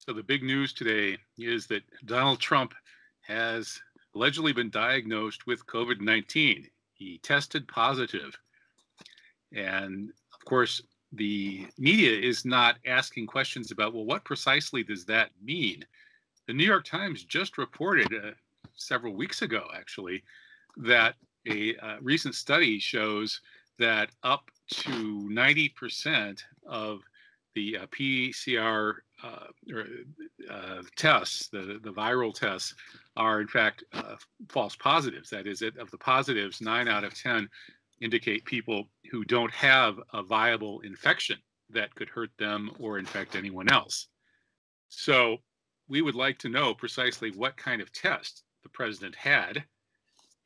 So the big news today is that Donald Trump has allegedly been diagnosed with COVID-19. He tested positive. And of course, the media is not asking questions about, well, what precisely does that mean? The New York Times just reported several weeks ago, actually, that a recent study shows that up to 90% of the PCR tests, the viral tests, are in fact false positives. That is, of the positives, 9 out of 10 indicate people who don't have a viable infection that could hurt them or infect anyone else. So we would like to know precisely what kind of test the president had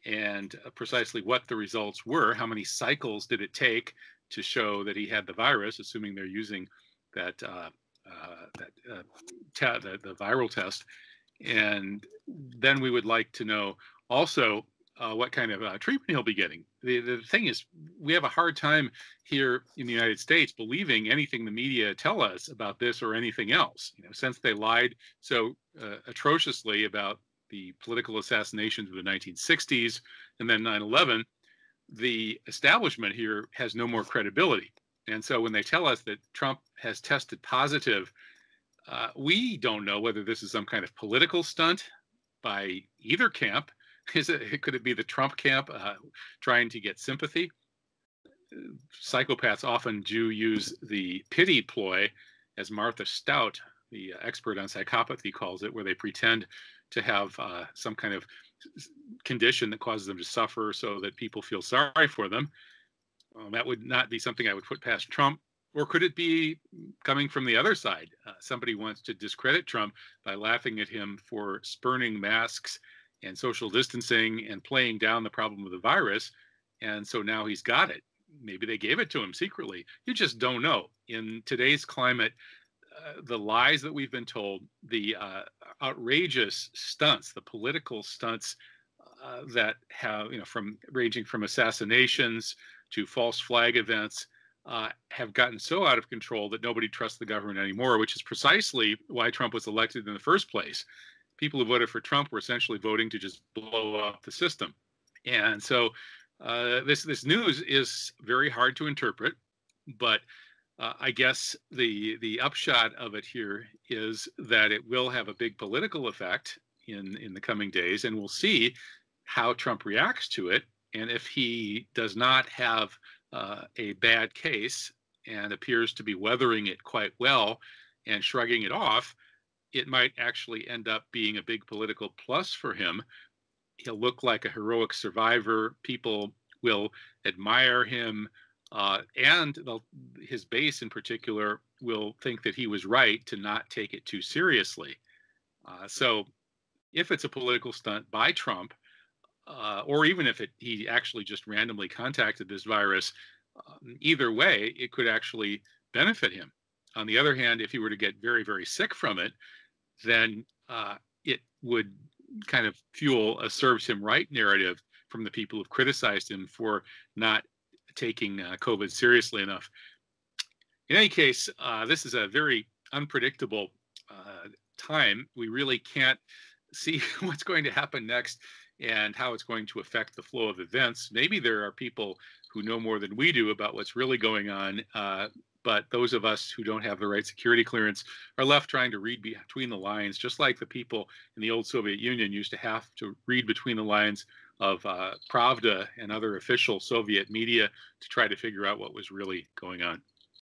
and precisely what the results were. How many cycles did it take to show that he had the virus, assuming they're using the viral test. And then we would like to know also what kind of treatment he'll be getting. The thing is, we have a hard time here in the United States believing anything the media tell us about this or anything else. Since they lied so atrociously about the political assassinations of the 1960s and then 9/11, the establishment here has no more credibility. And so when they tell us that Trump has tested positive, we don't know whether this is some kind of political stunt by either camp. Could it be the Trump camp trying to get sympathy? Psychopaths often do use the pity ploy, as Martha Stout, the expert on psychopathy, calls it, where they pretend to have some kind of condition that causes them to suffer so that people feel sorry for them. That would not be something I would put past Trump. Or could it be coming from the other side? Somebody wants to discredit Trump by laughing at him for spurning masks and social distancing and playing down the problem of the virus. And so now he's got it. Maybe they gave it to him secretly. You just don't know. In today's climate, the lies that we've been told, the outrageous stunts, the political stunts that have, ranging from assassinations to false flag events, have gotten so out of control that nobody trusts the government anymore, which is precisely why Trump was elected in the first place. People who voted for Trump were essentially voting to just blow up the system. And so this news is very hard to interpret, but I guess the upshot of it here is that it will have a big political effect in the coming days, and we'll see how Trump reacts to it. And if he does not have a bad case and appears to be weathering it quite well and shrugging it off, it might actually end up being a big political plus for him. He'll look like a heroic survivor. People will admire him, and his base in particular will think that he was right to not take it too seriously. So if it's a political stunt by Trump, or even if he actually just randomly contacted this virus, either way, it could actually benefit him. On the other hand, if he were to get very, very sick from it, then it would kind of fuel a serves him right narrative from the people who've criticized him for not taking COVID seriously enough. In any case, this is a very unpredictable time. We really can't see what's going to happen next and how it's going to affect the flow of events. Maybe there are people who know more than we do about what's really going on, but those of us who don't have the right security clearance are left trying to read between the lines, just like the people in the old Soviet Union used to have to read between the lines of Pravda and other official Soviet media to try to figure out what was really going on.